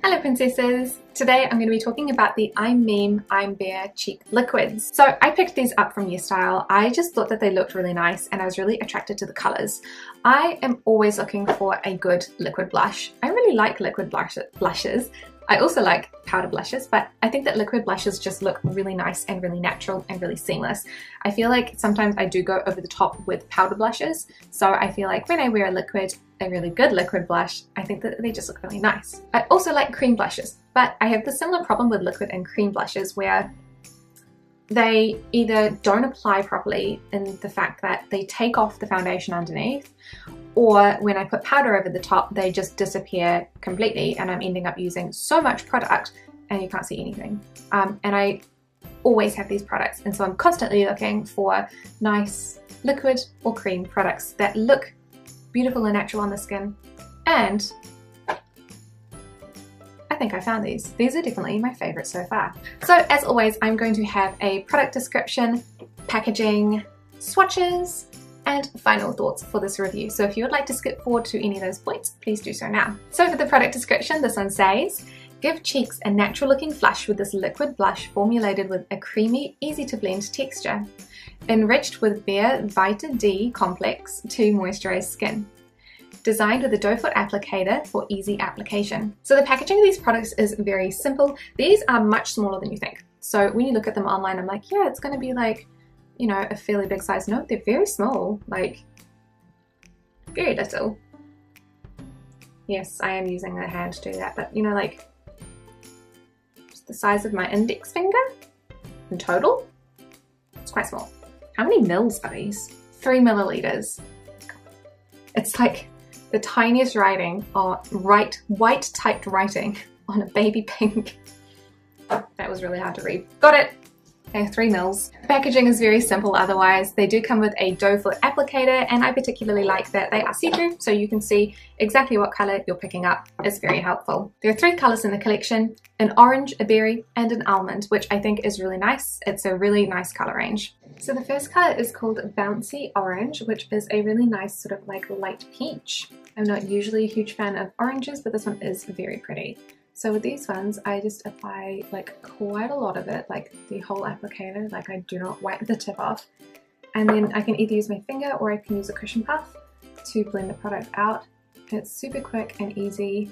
Hello princesses! Today I'm going to be talking about the I'm Meme, I'm Bare cheek liquids. So I picked these up from YesStyle. I just thought that they looked really nice and I was really attracted to the colours. I am always looking for a good liquid blush. I really like liquid blushes. I also like powder blushes, but I think that liquid blushes just look really nice and really natural and really seamless. I feel like sometimes I do go over the top with powder blushes, so I feel like when I wear a really good liquid blush, I think that they just look really nice. I also like cream blushes, but I have the similar problem with liquid and cream blushes where they either don't apply properly in the fact that they take off the foundation underneath, or when I put powder over the top, they just disappear completely and I'm ending up using so much product and you can't see anything. And I always have these products, and so I'm constantly looking for nice liquid or cream products that look beautiful and natural on the skin, and I think I found these. These are definitely my favorite so far. So as always, I'm going to have a product description, packaging, swatches, and final thoughts for this review. So if you would like to skip forward to any of those points, please do so now. So for the product description, this one says, give cheeks a natural looking flush with this liquid blush formulated with a creamy, easy to blend texture, enriched with Bare Vita D complex to moisturize skin. Designed with a doe foot applicator for easy application. So the packaging of these products is very simple. These are much smaller than you think. So when you look at them online, I'm like, yeah, it's gonna be like, you know, a fairly big size. No, they're very small, like very little. Yes, I am using a hand to do that, but you know, like just the size of my index finger in total. It's quite small. How many mils are these? 3 milliliters. It's like the tiniest writing or white typed writing on a baby pink. That was really hard to read. Got it. Okay, 3 mils. The packaging is very simple otherwise. They do come with a doe foot applicator, and I particularly like that they are see-through so you can see exactly what color you're picking up. It's very helpful. There are 3 colors in the collection, an orange, a berry, and an almond, which I think is really nice. It's a really nice color range. So the first color is called Bouncy Orange, which is a really nice sort of like light peach. I'm not usually a huge fan of oranges, but this one is very pretty. So with these ones, I just apply like quite a lot of it, like the whole applicator, like I do not wipe the tip off. And then I can either use my finger or I can use a cushion puff to blend the product out. It's super quick and easy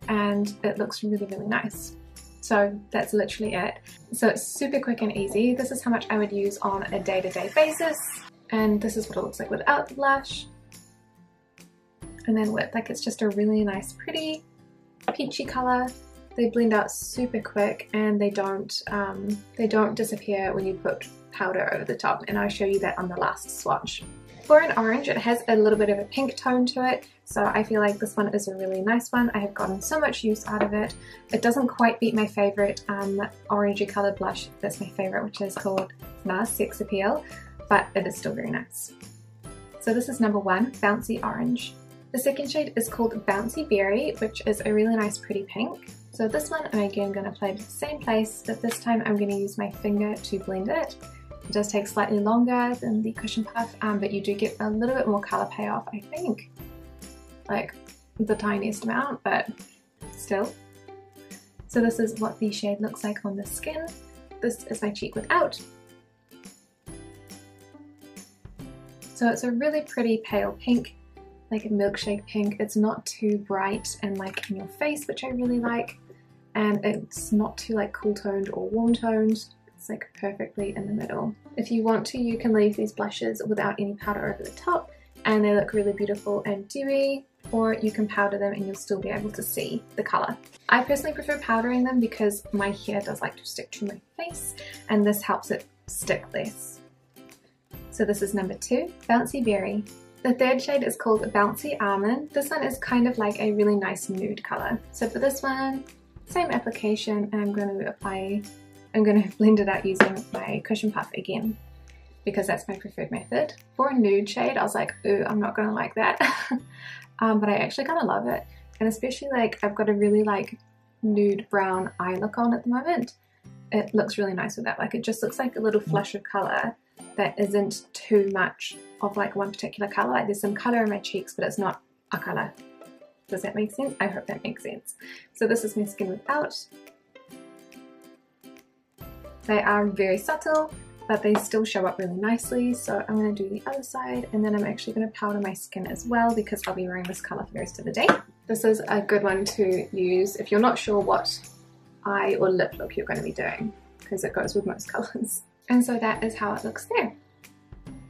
and it looks really, really nice. So that's literally it. So it's super quick and easy. This is how much I would use on a day-to-day basis. And this is what it looks like without the blush. And then with, like, it's just a really nice, pretty, peachy color. They blend out super quick and they don't disappear when you put powder over the top, and I'll show you that on the last swatch. For an orange, it has a little bit of a pink tone to it, so I feel like this one is a really nice one. I have gotten so much use out of it. It doesn't quite beat my favorite orangey colored blush that's my favorite, which is called NARS Sex Appeal, but it is still very nice. So this is number 1, Bouncy Orange. The second shade is called Bouncy Berry, which is a really nice pretty pink. So this one I'm again going to apply to the same place, but this time I'm going to use my finger to blend it. It does take slightly longer than the cushion puff, but you do get a little bit more color payoff, I think. Like the tiniest amount, but still. So this is what the shade looks like on the skin. This is my cheek without. So it's a really pretty pale pink, like a milkshake pink. It's not too bright and like in your face, which I really like, and it's not too like cool toned or warm toned. It's like perfectly in the middle. If you want to, you can leave these blushes without any powder over the top and they look really beautiful and dewy, or you can powder them and you'll still be able to see the color. I personally prefer powdering them because my hair does like to stick to my face and this helps it stick less. So this is number 2, Bouncy Berry. The third shade is called Bouncy Almond. This one is kind of like a really nice nude color. So for this one, same application, and I'm going to blend it out using my cushion puff again because that's my preferred method. For a nude shade, I was like, ooh, I'm not going to like that. But I actually kind of love it. And especially like I've got a really like nude brown eye look on at the moment. It looks really nice with that. Like it just looks like a little flush of color that isn't too much of like one particular color. Like there's some color in my cheeks, but it's not a color. Does that make sense? I hope that makes sense. So this is my skin without. They are very subtle, but they still show up really nicely. So I'm going to do the other side, and then I'm actually going to powder my skin as well because I'll be wearing this colour for the rest of the day. This is a good one to use if you're not sure what eye or lip look you're going to be doing, because it goes with most colours. And so that is how it looks there.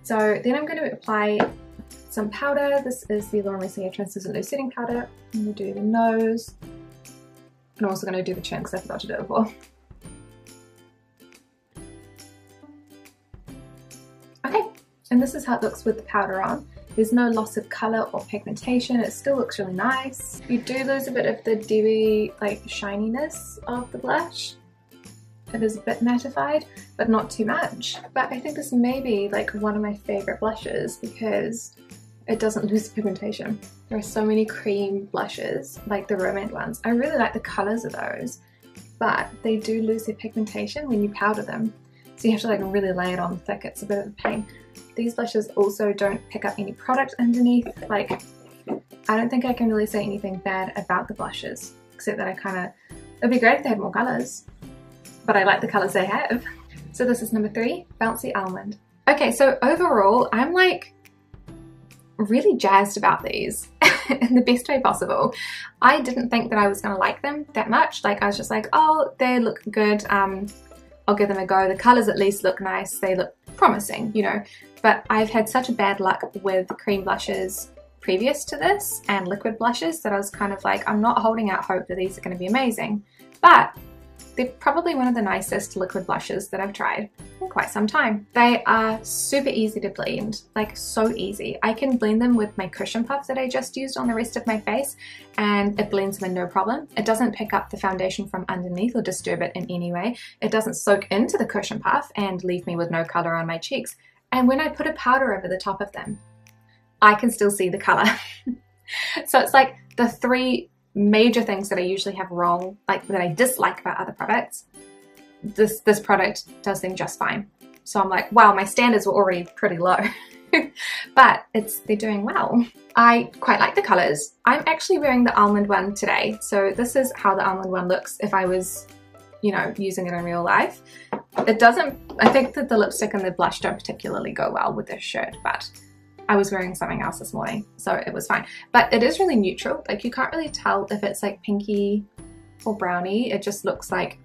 So then I'm going to apply some powder. This is the Laura Mercier Translucent Loose Setting Powder. I'm going to do the nose, and I'm also going to do the chin because I forgot to do it before. Okay, and this is how it looks with the powder on. There's no loss of colour or pigmentation. It still looks really nice. You do lose a bit of the dewy, like, shininess of the blush. It is a bit mattified, but not too much. But I think this may be like one of my favourite blushes because it doesn't lose pigmentation. There are so many cream blushes, like the Romance ones. I really like the colours of those, but they do lose their pigmentation when you powder them. So you have to like really lay it on thick. It's a bit of a pain. These blushes also don't pick up any product underneath. Like, I don't think I can really say anything bad about the blushes, except that it'd be great if they had more colours, but I like the colours they have. So this is number 3, Bouncy Almond. Okay, so overall, I'm like really jazzed about these in the best way possible. I didn't think that I was gonna like them that much. Like, I was just like, oh, they look good. I'll give them a go. The colours at least look nice. They look promising, you know, but I've had such a bad luck with cream blushes previous to this and liquid blushes that I was kind of like, I'm not holding out hope that these are going to be amazing, but they're probably one of the nicest liquid blushes that I've tried in quite some time. They are super easy to blend, like so easy. I can blend them with my cushion puff that I just used on the rest of my face, and it blends them in no problem. It doesn't pick up the foundation from underneath or disturb it in any way. It doesn't soak into the cushion puff and leave me with no color on my cheeks. And when I put a powder over the top of them, I can still see the color. So it's like the 3 major things that I usually have wrong, like that I dislike about other products, this product does them just fine. So I'm like, wow, my standards were already pretty low, but they're doing well. I quite like the colors. I'm actually wearing the almond one today. So this is how the almond one looks if I was, you know, using it in real life. It doesn't, I think that the lipstick and the blush don't particularly go well with this shirt, but I was wearing something else this morning, so it was fine. But it is really neutral. Like, you can't really tell if it's like pinky or browny. It just looks like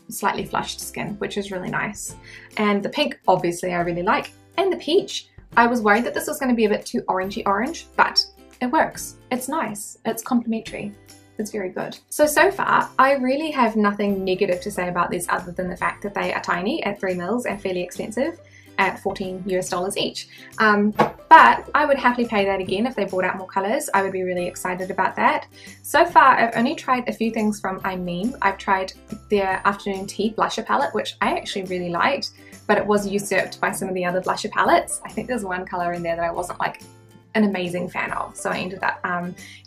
slightly flushed skin, which is really nice. And the pink, obviously, I really like. And the peach, I was worried that this was going to be a bit too orangey orange, but it works. It's nice. It's complimentary. It's very good. So far, I really have nothing negative to say about these other than the fact that they are tiny at 3 mils and fairly expensive at $14 US each. But I would happily pay that again if they brought out more colors. I would be really excited about that. So far, I've only tried a few things from I Mean. I've tried their Afternoon Tea blusher palette, which I actually really liked, but it was usurped by some of the other blusher palettes. I think there's one color in there that I wasn't like an amazing fan of, so I ended up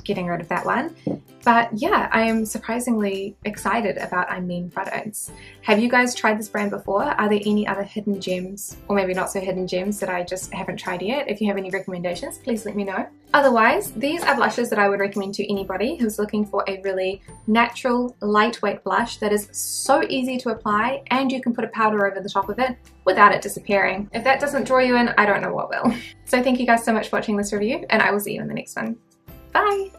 getting rid of that one. But yeah, I am surprisingly excited about I Mean products. Have you guys tried this brand before? Are there any other hidden gems, or maybe not so hidden gems, that I just haven't tried yet? If you have any recommendations, please let me know. Otherwise, these are blushes that I would recommend to anybody who's looking for a really natural, lightweight blush that is so easy to apply, and you can put a powder over the top of it without it disappearing. If that doesn't draw you in, I don't know what will. So thank you guys so much for watching this review, and I will see you in the next one. Bye!